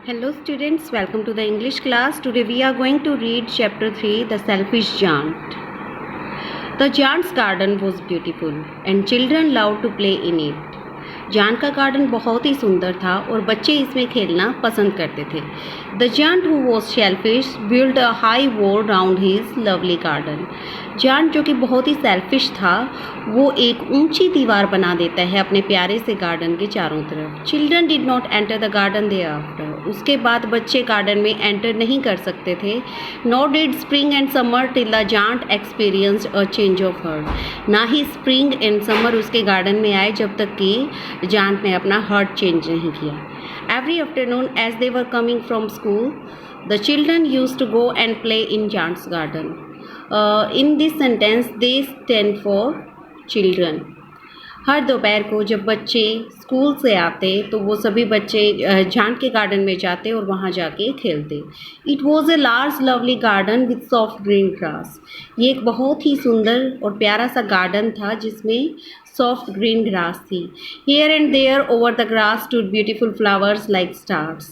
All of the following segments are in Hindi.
Hello students, welcome to the English class. Today we are going to read chapter 3, The Selfish Giant. The giant's garden was beautiful and children loved to play in it. जांट का गार्डन बहुत ही सुंदर था और बच्चे इसमें खेलना पसंद करते थे. The giant who was selfish build a high wall round his lovely garden. Giant जो कि बहुत ही सेल्फिश था वो एक ऊंची दीवार बना देता है अपने प्यारे से गार्डन के चारों तरफ. Children did not enter the garden thereafter. उसके बाद बच्चे गार्डन में एंटर नहीं कर सकते थे. Not did spring and summer till the giant experienced a change of heart. ना ही स्प्रिंग एंड समर उसके गार्डन में आए जब तक कि जांट ने अपना हार्ट चेंज नहीं किया. Every afternoon as they were coming from school, the children used to go and play in Jant's garden. In this sentence, they stand for children. हर दोपहर को जब बच्चे स्कूल से आते तो वो सभी बच्चे जांट के गार्डन में जाते और वहाँ जाके खेलते. It was a large lovely garden with soft green grass. ये एक बहुत ही सुंदर और प्यारा सा गार्डन था जिसमें सॉफ्ट ग्रीन ग्रास थी. Here and there over the grass stood beautiful flowers like stars.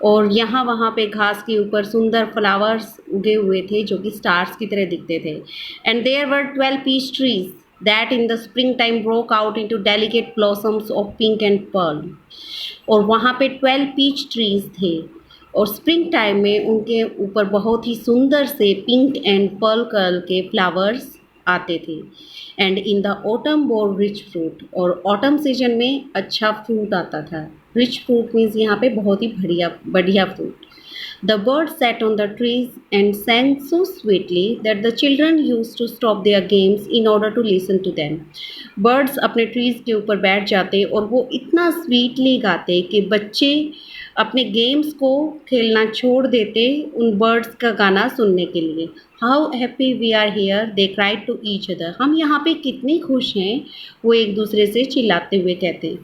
और यहाँ वहाँ पे घास के ऊपर सुंदर फ्लावर्स उगे हुए थे जो कि स्टार्स की तरह दिखते थे. And there were 12 peach trees that in the springtime broke out into delicate blossoms of pink and pearl. और वहाँ पे 12 पीच ट्रीज थे और स्प्रिंग टाइम में उनके ऊपर बहुत ही सुंदर से पिंक एंड पर्ल कलर के फ्लावर्स आते थे. And in the autumn bore rich fruit. और ऑटम सीजन में अच्छा फ्रूट आता था. रिच फ्रूट मीन्स यहाँ पे बहुत ही बढ़िया fruit. The birds sat on the trees and sang so sweetly that the children used to stop their games in order to listen to them. Birds अपने trees के ऊपर बैठ जाते और वो इतना sweetly गाते कि बच्चे अपने गेम्स को खेलना छोड़ देते उन बर्ड्स का गाना सुनने के लिए. How happy we are here, they cried to each other. हम यहाँ पे कितने खुश हैं, वो एक दूसरे से चिल्लाते हुए कहते.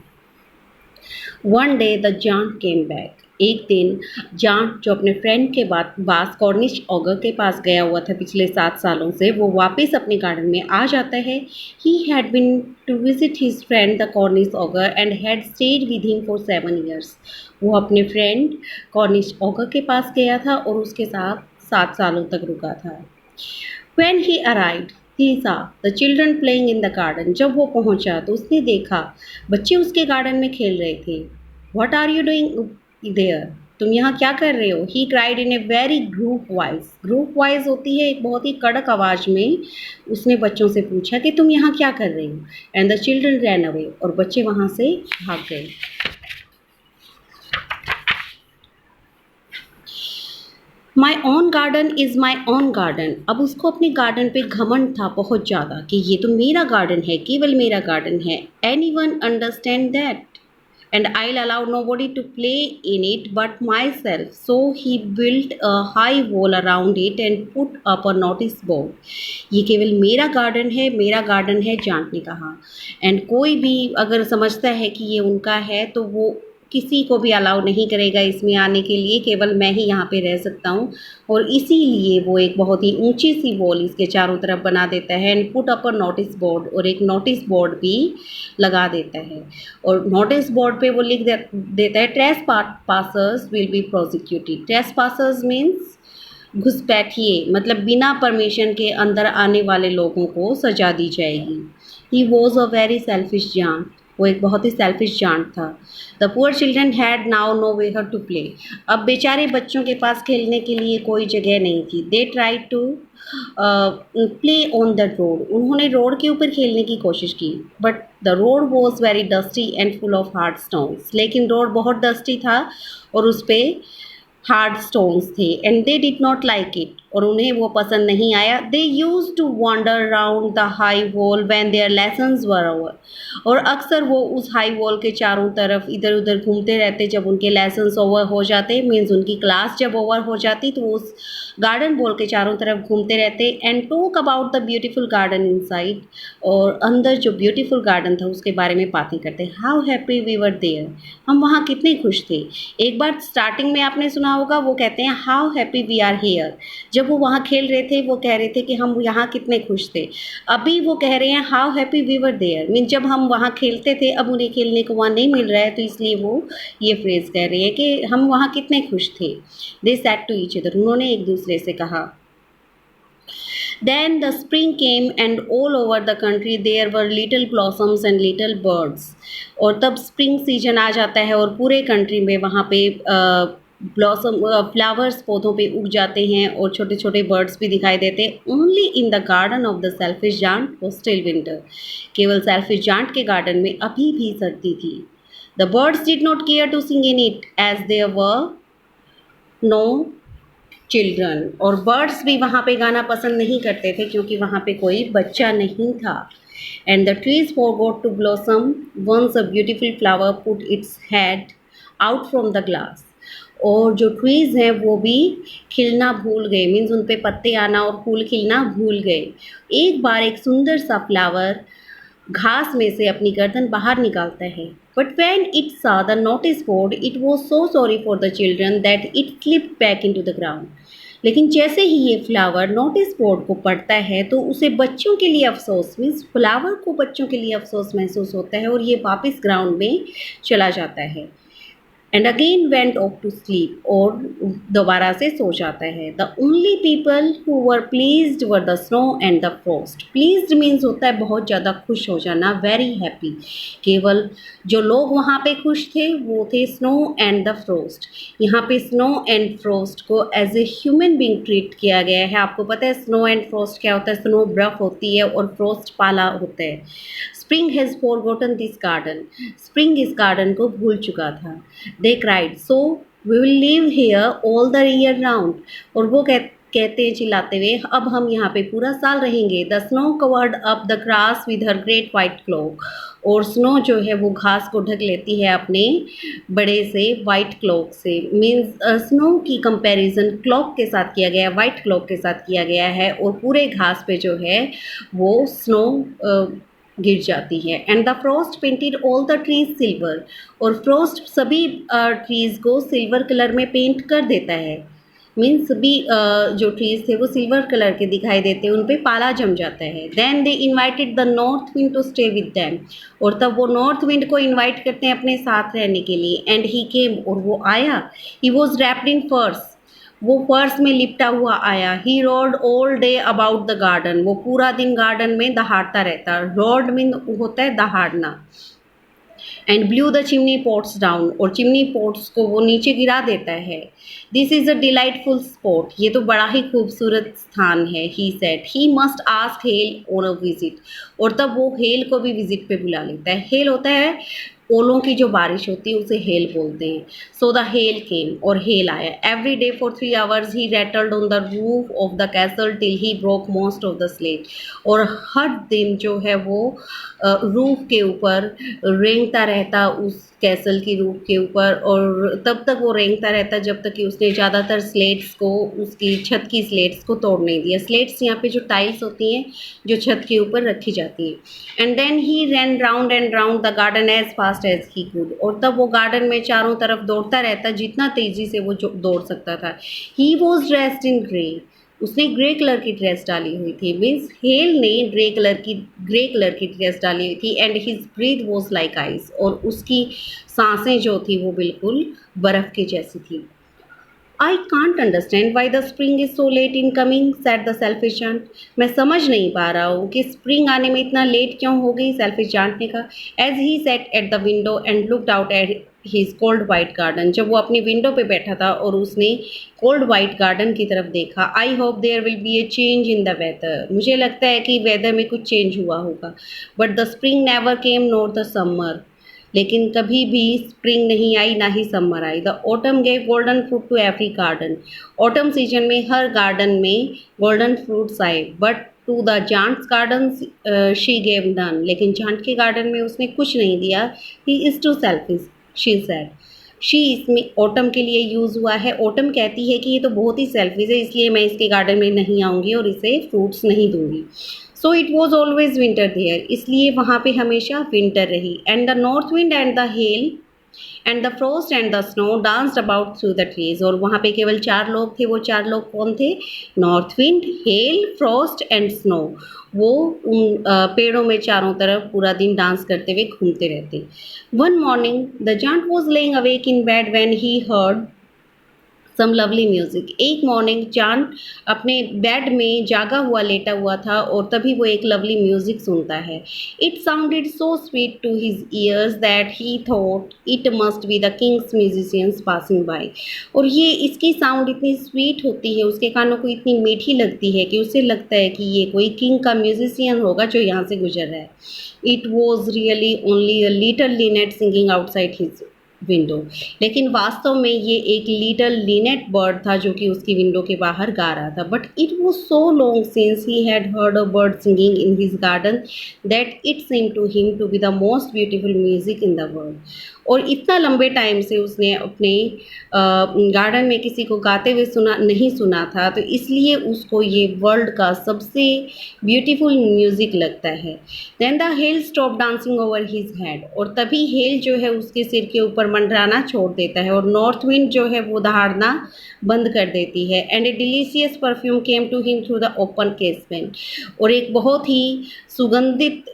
One day the giant came back. एक दिन जांट जो अपने फ्रेंड के पास कॉर्निश ऑगर के पास गया हुआ था पिछले 7 सालों से, वो वापस अपने गार्डन में आ जाता है. He had been to visit his friend the Cornish ogre and had stayed with him for 7 years. वो अपने फ्रेंड कॉर्निश ऑगर के पास गया था और उसके साथ 7 सालों तक रुका था. When he arrived, he saw the children playing in the garden. जब वो पहुंचा तो उसने देखा बच्चे उसके गार्डन में खेल रहे थे. What are you doing there? तुम यहाँ क्या कर रहे हो? He cried in a very group voice. Group voice होती है एक बहुत ही कड़क आवाज़ में. उसने बच्चों से पूछा कि तुम यहाँ क्या कर रहे हो? And the children ran away. और बच्चे वहाँ से भाग गए. My own garden is my own garden. अब उसको अपने गार्डन पे घमंड था बहुत ज़्यादा कि ये तो मेरा गार्डन है, केवल मेरा गार्डन है. Anyone understand that? And I'll allow nobody to play in it but myself. So he built a high wall around it and put up a notice board. ये केवल मेरा गार्डन है जांट ने कहा. एंड कोई भी अगर समझता है कि ये उनका है तो वो किसी को भी अलाउ नहीं करेगा इसमें आने के लिए, केवल मैं ही यहाँ पे रह सकता हूँ. और इसीलिए वो एक बहुत ही ऊंची सी वॉल इसके चारों तरफ बना देता है. And put up a notice board. और एक नोटिस बोर्ड भी लगा देता है. और नोटिस बोर्ड पे वो लिख देता है trespassers will be prosecuted. Trespassers means घुसपैठिए, मतलब बिना परमिशन के अंदर आने वाले लोगों को सजा दी जाएगी. He was a very selfish giant. वो एक बहुत ही सेल्फिश जांट था. The poor children had now nowhere to play. अब बेचारे बच्चों के पास खेलने के लिए कोई जगह नहीं थी. They try to play on the road. उन्होंने रोड के ऊपर खेलने की कोशिश की. But the road was very dusty and full of hard stones. लेकिन रोड बहुत डस्टी था और उस पर हार्ड स्टोन्स थे. And they did not like it. और उन्हें वो पसंद नहीं आया. They use to wander around the high wall when their lessons were over. और अक्सर वो उस हाई वॉल के चारों तरफ इधर उधर घूमते रहते जब उनके लेसन्स ओवर हो जाते. मीन्स उनकी क्लास जब ओवर हो जाती तो वो उस गार्डन वॉल के चारों तरफ घूमते रहते. And talk about the beautiful garden inside. और अंदर जो ब्यूटीफुल गार्डन था उसके बारे में बातें करते. How happy we were there. हम वहाँ कितने खुश थे. एक बार स्टार्टिंग में आपने सुना होगा वो कहते हैं how happy we are here. जब वो वहाँ खेल रहे थे वो कह रहे थे कि हम यहाँ कितने खुश थे। अभी वो कह रहे हैं how happy we were there, mean जब हम वहाँ खेलते थे अब उन्हें खेलने को वहाँ नहीं मिल रहा है, तो इसलिए वो ये फ्रेज़ कह रहे हैं कि हम वहाँ कितने खुश थे। दे सैड टू ईच अदर, उन्होंने एक दूसरे से कहा। Then the spring came and all over the country there were little blossoms and little birds. और तब स्प्रिंग सीजन आ जाता है और पूरे कंट्री में वहाँ पे ब्लॉसम फ्लावर्स पौधों पे उग जाते हैं और छोटे छोटे बर्ड्स भी दिखाई देते हैं। Only in the garden of the selfish giant was still winter. केवल सेल्फिश जांट के गार्डन में अभी भी सर्दी थी। The birds did not care to sing in it as there were no children. और बर्ड्स भी वहाँ पे गाना पसंद नहीं करते थे क्योंकि वहाँ पे कोई बच्चा नहीं था। And the trees forgot to blossom once a beautiful flower put its head out from the glass. और जो ट्रीज़ हैं वो भी खिलना भूल गए, मीन्स उन पे पत्ते आना और फूल खिलना भूल गए। एक बार एक सुंदर सा फ्लावर घास में से अपनी गर्दन बाहर निकालता है। बट वैन इट सा the notice board it was so sorry for the children that it slipped back into the ground. लेकिन जैसे ही ये फ्लावर नोटिस बोर्ड को पढ़ता है तो उसे बच्चों के लिए अफसोस, मीन्स फ्लावर को बच्चों के लिए अफसोस महसूस होता है और ये वापस ग्राउंड में चला जाता है। And again went off to sleep, और दोबारा से सो जाता है। The only people who were pleased were the snow and the frost. Pleased means होता है बहुत ज़्यादा खुश हो जाना, वेरी हैप्पी। केवल जो लोग वहाँ पे खुश थे वो थे स्नो एंड द फ्रॉस्ट। यहाँ पे स्नो एंड फ्रॉस्ट को as a human being treat किया गया है। आपको पता है स्नो एंड फ्रॉस्ट क्या होता है? स्नो बर्फ होती है और फ्रॉस्ट पाला होता है। Spring has forgotten this garden. Spring इस गार्डन को भूल चुका था। They cried so we will live here all the year round. और वो कहते हैं चिल्लाते हुए अब हम यहाँ पे पूरा साल रहेंगे। The snow covered up the grass with her great white cloak. और स्नो जो है वो घास को ढक लेती है अपने बड़े से वाइट क्लोक से। मीन्स स्नो की कंपैरिजन क्लॉक के साथ किया गया है, वाइट क्लॉक के साथ किया गया है, और पूरे घास पे जो है वो स्नो गिर जाती है। And the Frost painted all the trees silver. और फ्रॉस्ट सभी ट्रीज़ को सिल्वर कलर में पेंट कर देता है। मीन्स सभी जो ट्रीज़ थे वो सिल्वर कलर के दिखाई देते हैं, उन पे पाला जम जाता है। Then they invited the north wind to stay with them. और तब वो नॉर्थ विंड को इन्वाइट करते हैं अपने साथ रहने के लिए। एंड ही केम, और वो आया। ही वॉज रैप्ड इन फर्स। वो पर्स में लिपटा हुआ आया। He roared all day about the garden. वो पूरा दिन गार्डन में दहाड़ता रहता। रोड मीन होता है दहाड़ना। And blew the chimney pots down. और चिमनी पॉट्स को वो नीचे गिरा देता है। This is a delightful spot. ये तो बड़ा ही खूबसूरत स्थान है। He said he must ask hail on a visit. और तब वो हेल को भी विजिट पे बुला लेता है। हेल होता है ओलों की जो बारिश होती है उसे हेल बोलते हैं। सो द हेल केम, और हेल आया। Every day for 3 hours he rattled on the roof of the castle till he broke most of the slate. और हर दिन जो है वो रूफ के ऊपर रेंगता रहता, उस कैसल की रूफ के ऊपर, और तब तक वो रेंगता रहता जब तक कि उसने ज़्यादातर स्लेट्स को, उसकी छत की स्लेट्स को तोड़ नहीं दिया। स्लेट्स यहाँ पे जो टाइल्स होती हैं जो छत के ऊपर रखी जाती हैं। And then he ran round and round the garden as fast as he could. और तब वो गार्डन में चारों तरफ दौड़ता रहता जितना तेज़ी से वो दौड़ सकता था। He was dressed in grey. उसने ग्रे कलर की ड्रेस डाली हुई थी। मीन्स हेल ने ग्रे कलर की ड्रेस डाली हुई थी। And his breath was like ice. और उसकी सांसें जो थी वो बिल्कुल बर्फ़ के जैसी थी। I can't understand why the spring is so late in coming, said the selfish giant. मैं समझ नहीं पा रहा हूँ कि स्प्रिंग आने में इतना लेट क्यों हो गई, सेल्फिश जांट ने कहा। As he sat at the window and looked out at his cold white garden. जब वो अपनी विंडो पे बैठा था और उसने कोल्ड वाइट गार्डन की तरफ देखा। I hope there will be a change in the weather. मुझे लगता है कि वेदर में कुछ चेंज हुआ होगा। But the spring never came nor the summer. लेकिन कभी भी स्प्रिंग नहीं आई, ना ही समर आई। The autumn gave golden fruit to every garden. Autumn season में हर गार्डन में गोल्डन फ्रूट्स आए। But to the giant's garden she gave none. लेकिन जांट के गार्डन में उसने कुछ नहीं दिया। He is too selfish, she said. She इसमें ऑटम के लिए यूज़ हुआ है। ऑटम कहती है कि ये तो बहुत ही सेल्फिश है, इसलिए मैं इसके गार्डन में नहीं आऊँगी और इसे फ्रूट्स नहीं दूँगी। So it was always winter there. इसलिए वहाँ पे हमेशा विंटर रही। And the north wind and the hail and the frost and the snow danced about through the trees. और वहाँ पे केवल 4 लोग थे। वो 4 लोग कौन थे? North wind, hello, Frost and snow. वो उन पेड़ों में चारों तरफ पूरा दिन डांस करते हुए घूमते रहते। One morning the giant was laying awake in bed when he heard some lovely music. एक मॉर्निंग चांद अपने बेड में जागा हुआ लेटा हुआ था और तभी वो एक लवली म्यूजिक सुनता है। It sounded so sweet to his ears that he thought it must be the king's musicians passing by. और ये इसकी साउंड इतनी स्वीट होती है, उसके कानों को इतनी मीठी लगती है कि उसे लगता है कि ये कोई किंग का म्यूजिशियन होगा जो यहाँ से गुजर रहा है। It was really only a little Lynette singing outside his window. लेकिन वास्तव में ये एक लिटल लिनेट बर्ड था जो कि उसकी विंडो के बाहर गा रहा था। But it was so long since he had heard a bird singing in his garden that it seem to him to be the most beautiful music in the world. और इतना लंबे टाइम से उसने अपने गार्डन में किसी को गाते हुए नहीं सुना था, तो इसलिए उसको ये वर्ल्ड का सबसे ब्यूटीफुल म्यूज़िक लगता है। Then the hail stop dancing over his head. और तभी हेल जो है उसके सिर के ऊपर मंडराना छोड़ देता है और नॉर्थ विंड जो है वो दहाड़ना बंद कर देती है। And a delicious perfume came to him through the open casement. और एक बहुत ही सुगंधित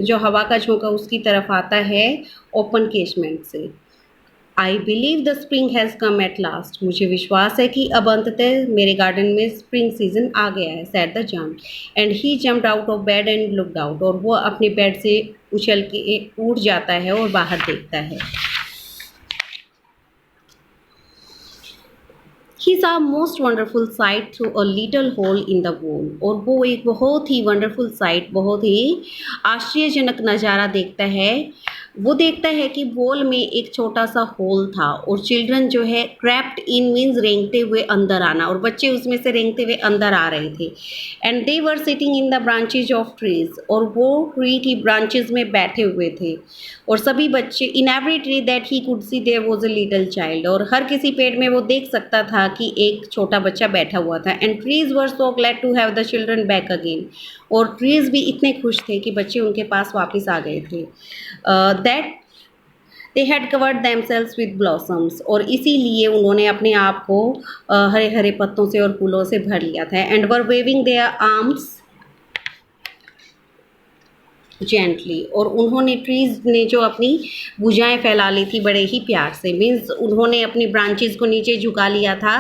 जो हवा का झोंका उसकी तरफ आता है ओपन केसमेंट से। I believe the spring has come at last. मुझे विश्वास है कि अब अंततः मेरे गार्डन में स्प्रिंग सीजन आ गया है, said the giant. And he jumped out of bed and looked out. और वो अपने बेड से उछल के उठ जाता है और बाहर देखता है। He saw a most wonderful sight through a little hole in the wall। और वो एक बहुत ही वंडरफुल साइट, बहुत ही आश्चर्यजनक नज़ारा देखता है। वो देखता है कि वॉल में एक छोटा सा होल था और चिल्ड्रन जो है क्रैप्ड इन मीन्स रेंगते हुए अंदर आना, और बच्चे उसमें से रेंगते हुए अंदर आ रहे थे। And they were sitting in the branches of trees. और वो ट्री की ब्रांचेज में बैठे हुए थे। और सभी बच्चे, in every tree that he could see there was a little child. और हर किसी पेड़ में वो देख सकता था कि एक छोटा बच्चा बैठा हुआ था। And trees were so glad to have the children back again. और ट्रीज भी इतने खुश थे कि बच्चे उनके पास वापस आ गए थे। That they had covered themselves with blossoms. और इसीलिए उन्होंने अपने आप को हरे हरे पत्तों से और फूलों से भर लिया था। And were waving their arms gently. और उन्होंने, ट्रीज ने जो अपनी भुजाएं फैला ली थी बड़े ही प्यार से, मीन्स उन्होंने अपनी ब्रांचेस को नीचे झुका लिया था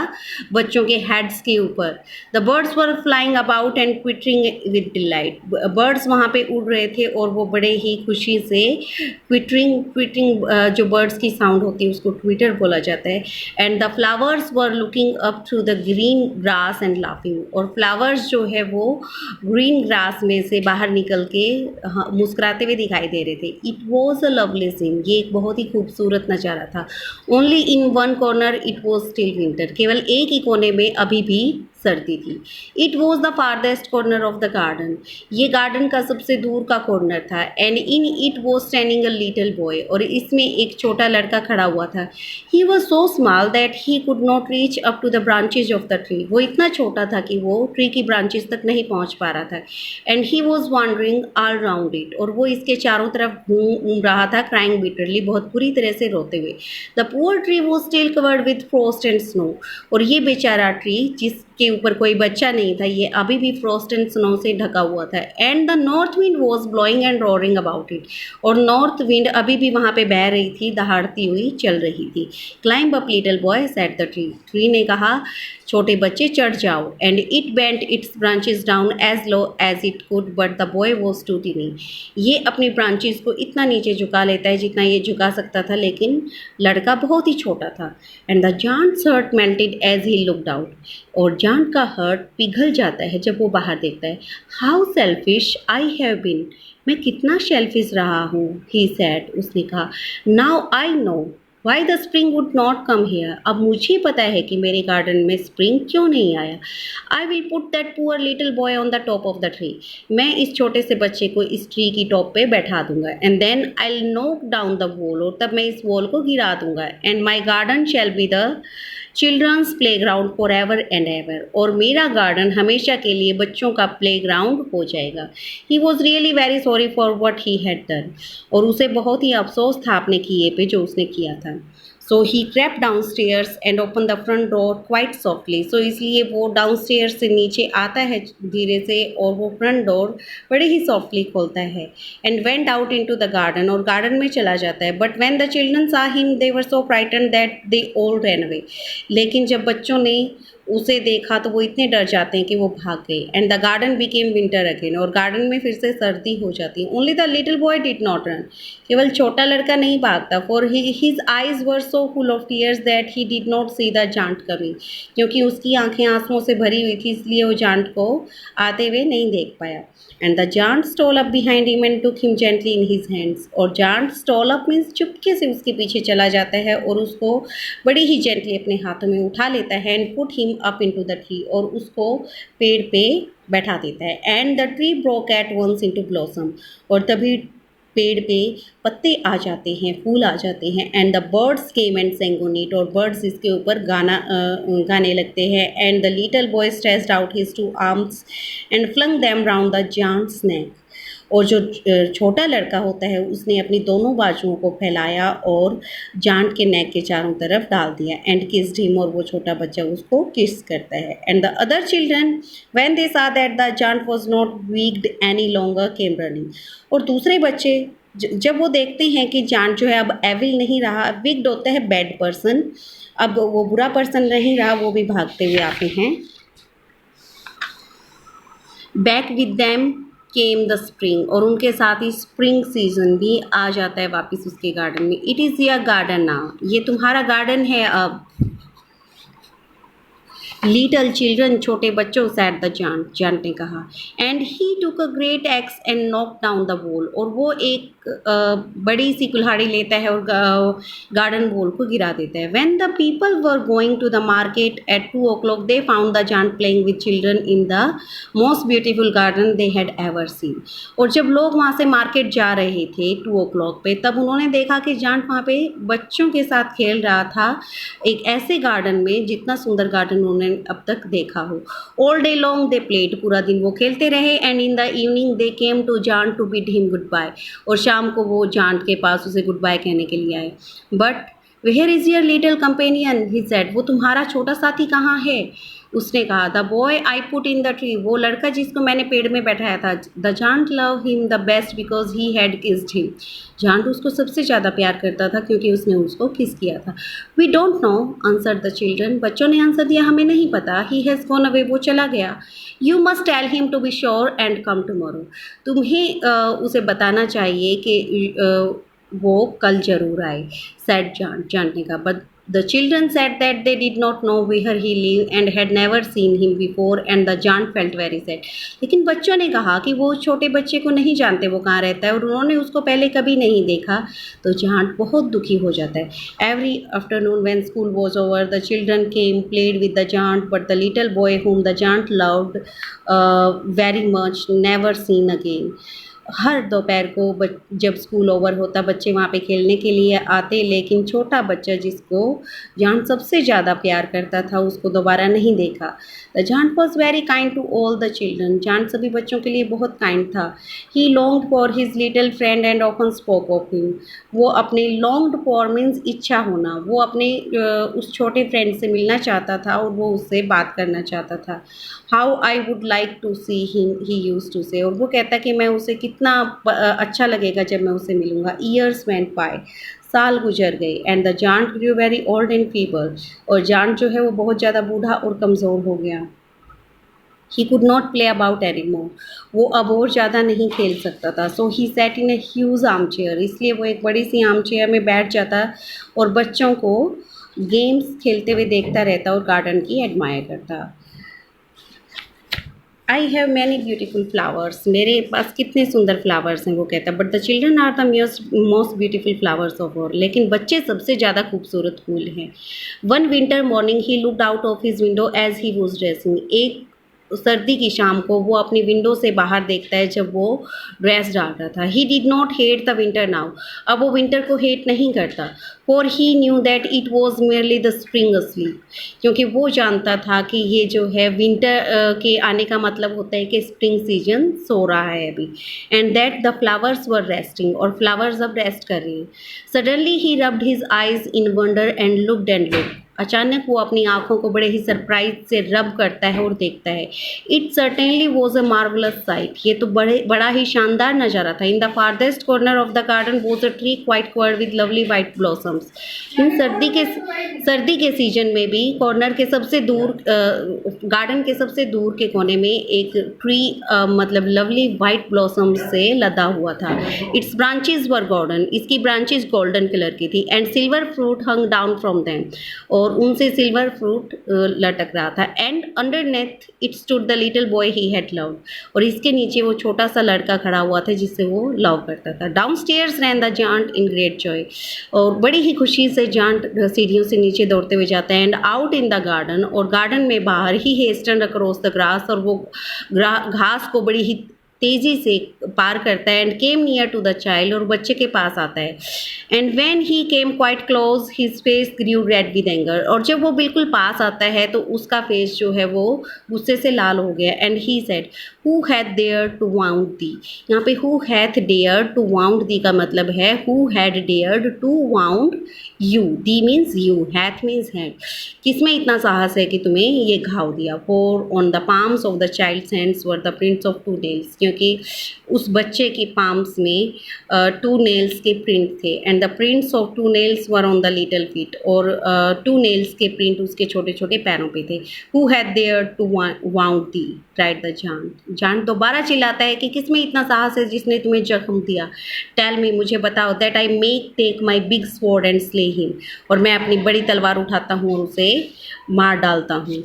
बच्चों के हेड्स के ऊपर। The birds were flying about and twittering with delight. Birds वहाँ पे उड़ रहे थे और वो बड़े ही खुशी से क्विटरिंग जो बर्ड्स की साउंड होती है उसको ट्विटर बोला जाता है। And the flowers were looking up through the green grass and laughing. और फ्लावर्स जो है वो ग्रीन ग्रास में से बाहर निकल के मुस्कुराते हुए दिखाई दे रहे थे। It was a lovely scene. ये एक बहुत ही खूबसूरत नज़ारा था। Only in one corner it was still winter. केवल एक ही कोने में अभी भी सर्दी थी। It was the farthest corner of the garden. ये गार्डन का सबसे दूर का कॉर्नर था। And in it was standing a little boy. और इसमें एक छोटा लड़का खड़ा हुआ था। He was so small that he could not reach up to the branches of the tree. वो इतना छोटा था कि वो ट्री की ब्रांचेज तक नहीं पहुंच पा रहा था। And he was wandering all round it. और वो इसके चारों तरफ घूम रहा था, क्राइंग बिटरली, बहुत बुरी तरह से रोते हुए। The poor tree was still covered with Frost and snow. और ये बेचारा ट्री जिसके ऊपर कोई बच्चा नहीं था, ये अभी भी फ्रॉस्ट एंड स्नो से ढका हुआ था। And the north wind was blowing and roaring about it. और नॉर्थ विंड अभी भी वहाँ पे बह रही थी, दहाड़ती हुई चल रही थी। Climb up little boy said the tree. Tree ने कहा, छोटे बच्चे चढ़ जाओ। And it bent its branches down as low as it could but the boy was too tiny. ये अपनी ब्रांचेस को इतना नीचे झुका लेता है जितना ये झुका सकता था, लेकिन लड़का बहुत ही छोटा था। And the giant's heart melted as he looked out. और जांट का हर्ट पिघल जाता है जब वो बाहर देखता है। How selfish I have been. मैं कितना सेल्फिश रहा हूँ, ही सेड। उसने कहा, now I know why the spring would not come here. अब मुझे पता है कि मेरे गार्डन में स्प्रिंग क्यों नहीं आया। I will put that poor little boy on the top of the tree. मैं इस छोटे से बच्चे को इस ट्री की टॉप पे बैठा दूंगा। And then I will knock down the wall. और तब मैं इस वॉल को गिरा दूंगा। And my garden shall be the children's playground for ever and ever, और मेरा गार्डन हमेशा के लिए बच्चों का प्ले ग्राउंड हो जाएगा। He was really very sorry for what he had done, और उसे बहुत ही अफसोस था अपने किए पे जो उसने किया था। So he crept downstairs and opened the front door quite softly. सो इसलिए वो डाउनस्टेयर्स से नीचे आता है धीरे से, और वो फ्रंट डोर बड़े ही सॉफ्टली खोलता है। And went out into the garden, और गार्डन में चला जाता है। But when the children saw him they were so frightened that they all ran away. लेकिन जब बच्चों ने उसे देखा तो वो इतने डर जाते हैं कि वो भाग गए। And the garden became winter again, और गार्डन में फिर से सर्दी हो जाती है। Only the little boy did not run, केवल छोटा लड़का नहीं भागता। For his eyes were so full of tears that he did not see the giant coming, क्योंकि उसकी आंखें आंसुओं से भरी हुई थी, इसलिए वो जांट को आते हुए नहीं देख पाया। And the giant stole up behind him and took him gently in his hands, और जांट स्टॉल अप मीन्स चुपके से उसके पीछे चला जाता है और उसको बड़ी ही जेंटली अपने हाथों में उठा लेता है। And put him up into the tree, और उसको पेड़ पे बैठा देता है। And the tree broke at once into blossom, और तभी पेड़ पे पत्ते आ जाते हैं, फूल आ जाते हैं। And the birds came and sang on it, और बर्ड्स इसके ऊपर गाने लगते हैं। And the little boy stretched out his two arms and flung them round the giant's neck, और जो छोटा लड़का होता है उसने अपनी दोनों बाजुओं को फैलाया और जांट के नेक के चारों तरफ डाल दिया। एंड किस्ड हिम, और वो छोटा बच्चा उसको किस करता है। And the other children when they saw that the giant was not wicked any longer came running, और दूसरे बच्चे जब वो देखते हैं कि जांट जो है अब एविल नहीं रहा, विक्ड होता है बैड पर्सन, अब वो बुरा पर्सन नहीं रहा, वो भी भागते हुए आते हैं। Back with them came the spring, और उनके साथ ही स्प्रिंग सीजन भी आ जाता है वापस उसके गार्डन में। It is your garden now, ये तुम्हारा गार्डन है अब। लिटल चिल्ड्रन, छोटे बच्चों, सैड द जांट ने कहा। And he took a great x and knock down the wall, और वो एक बड़ी सी कुल्हाड़ी लेता है और गार्डन वॉल को गिरा देता है। When the people were going to the market at 2 o'clock they found the giant playing with children in the most beautiful garden they had ever seen, और जब लोग वहाँ से मार्केट जा रहे थे 2 o'clock पे, तब उन्होंने देखा कि जांट वहाँ पे बच्चों के साथ खेल रहा था एक ऐसे गार्डन में जितना सुंदर गार्डन उन्होंने अब तक देखा हो। All day long they played, पूरा दिन वो खेलते रहे। And in the evening they came to giant to bid him goodbye, और शाम को वो जांट के पास उसे गुड बाय कहने के लिए आए। But where is your little companion, he said, वो तुम्हारा छोटा साथी कहाँ है? उसने कहा, the boy I put in the tree, वो लड़का जिसको मैंने पेड़ में बैठाया था। The giant love him the best because he had kissed him, giant उसको सबसे ज़्यादा प्यार करता था क्योंकि उसने उसको किस किया था। We don't know, answer the children, बच्चों ने आंसर दिया, हमें नहीं पता। ही हैज़ गॉन अवे, वो चला गया। You must tell him to be sure and come tomorrow, तुम्हें उसे बताना चाहिए कि वो कल जरूर आए, सैड जांट ने कहा। But the children said that they did not know where he lived and had never seen him before, and the jant felt very sad. लेकिन बच्चों ने कहा कि वो छोटे बच्चे को नहीं जानते वो कहाँ रहता है, और उन्होंने उसको पहले कभी नहीं देखा, तो जांट बहुत दुखी हो जाता है। Every afternoon when school was over, the children came, played with the jant, but the little boy whom the jant loved very much never seen again. हर दोपहर को जब स्कूल ओवर होता बच्चे वहाँ पे खेलने के लिए आते, लेकिन छोटा बच्चा जिसको जांट सबसे ज़्यादा प्यार करता था उसको दोबारा नहीं देखा। The giant was very kind to all the children, giant सभी बच्चों के लिए बहुत काइंड था। He longed for his little friend and often spoke of him, वो अपने लॉन्ग्ड फॉर मीन्स इच्छा होना, वो अपने उस छोटे फ्रेंड से मिलना चाहता था और वो उससे बात करना चाहता था। How I would like to see him, he used to say, और वो कहता कि मैं उसे कितना अच्छा लगेगा जब मैं उसे मिलूँगा। ईयर्स वेंट बाय, साल गुजर गए। And the giant grew very old and feeble, और जांट जो है वो बहुत ज़्यादा बूढ़ा और कमज़ोर हो गया। He could not play about any more, वो अब और ज़्यादा नहीं खेल सकता था। So he sat in a huge armchair, इसलिए वो एक बड़ी सी आर्म चेयर में बैठ जाता और बच्चों को गेम्स खेलते हुए देखता रहता और गार्डन की एडमायर करता। I have many beautiful flowers, मेरे पास कितने सुंदर फ्लावर्स हैं, वो कहता। But the children are the most beautiful flowers of all, लेकिन बच्चे सबसे ज़्यादा खूबसूरत फूल हैं। One winter morning he looked out of his window as he was dressing, एक सर्दी की शाम को वो अपनी विंडो से बाहर देखता है जब वो ड्रेस डाल रहा था। ही did not hate the winter now, अब वो विंटर को हेट नहीं करता। For he knew that it was merely the spring asleep, क्योंकि वो जानता था कि ये जो है विंटर के आने का मतलब होता है कि स्प्रिंग सीजन सो रहा है अभी। And that the flowers were resting, और फ्लावर्स अब रेस्ट कर रही हैं। Suddenly he rubbed his eyes in wonder and looked and looked, अचानक वो अपनी आंखों को बड़े ही सरप्राइज से रब करता है और देखता है। It certainly was a marvellous sight, ये तो बड़ा ही शानदार नज़ारा था। In the farthest corner of the garden was a tree quite covered with lovely white blossoms. इन सर्दी के सीजन में भी कॉर्नर के सबसे दूर गार्डन के सबसे दूर के कोने में एक ट्री मतलब लवली वाइट ब्लॉसम से लदा हुआ था। इट्स ब्रांचेज वर गोल्डन, इसकी ब्रांचेज गोल्डन कलर की थी। And silver fruit hung down from them, और उनसे सिल्वर फ्रूट लटक रहा था। And underneath it stood the little boy he had loved, और इसके नीचे वो छोटा सा लड़का खड़ा हुआ था जिससे वो लव करता था। Downstairs ran the giant in great joy, और बड़ी ही खुशी से जांट सीढ़ियों से नीचे दौड़ते हुए जाता है। And out in the garden, और गार्डन में बाहर ही हेस्टन अक्रॉस द ग्रास, और वो घास को बड़ी ही तेजी से पार करता है। And came near to the child, और बच्चे के पास आता है। And when he came quite close his face grew red with anger, और जब वो बिल्कुल पास आता है तो उसका फेस जो है वो गुस्से से लाल हो गया। And he said who had dare to wound thee, यहाँ पे who hath dare to wound thee का मतलब है who had dared to wound you. Thee means you, hath means had. किसमें इतना साहस है कि तुम्हें ये घाव दिया। For on the palms of the child's hands were the prints of 2 nails, क्योंकि उस बच्चे की पाम्स में 2 नेल्स के प्रिंट थे। And the prints of 2 nails were on the little feet, और 2 नेल्स के प्रिंट उसके छोटे छोटे पैरों पे थे। Who had dare to wound thee, cried the giant. Giant दोबारा चिल्लाता है कि किसमें इतना साहस है जिसने तुम्हें जख्म दिया। टेल मी, मुझे बताओ। That I may take my big sword and slay him, और मैं अपनी बड़ी तलवार उठाता हूँ और उसे मार डालता हूँ।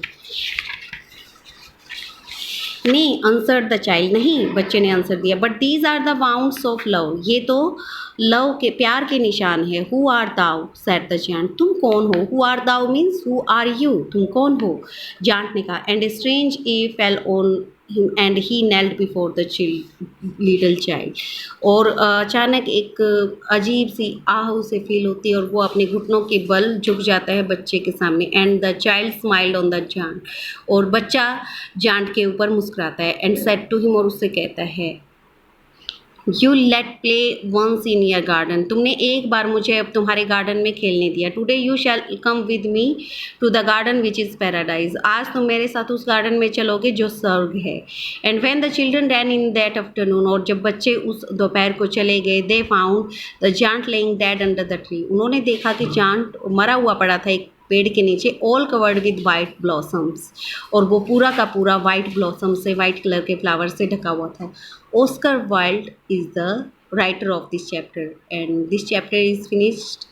नहीं, आंसर द चाइल्ड, नहीं बच्चे ने आंसर दिया। But these are the wounds of love, ये तो लव के प्यार के निशान है। Who art thou said the giant, तुम कौन हो। Who art thou means who are you, तुम कौन हो, जांट ने कहा। And strange a fell on him and he knelt before the little child, और अचानक एक अजीब सी आह उसे फील होती है और वो अपने घुटनों के बल झुक जाता है बच्चे के सामने। And the child smiled on the giant, और बच्चा जांट के ऊपर मुस्कुराता है। एंड सेड टू हिम, और उससे कहता है you let play once in your garden, तुमने एक बार मुझे अब तुम्हारे गार्डन में खेलने दिया। Today you shall come with me to the garden which is paradise, आज तुम मेरे साथ उस गार्डन में चलोगे जो स्वर्ग है। And when the children ran in that afternoon, और जब बच्चे उस दोपहर को चले गए, they found the giant lying dead under the tree, उन्होंने देखा कि जांट मरा हुआ पड़ा था एक पेड़ के नीचे। All covered with white blossoms, और वो पूरा का पूरा वाइट ब्लॉसम से, वाइट कलर के फ्लावर से ढका हुआ था। Oscar Wilde is the writer of this chapter, and this chapter is finished.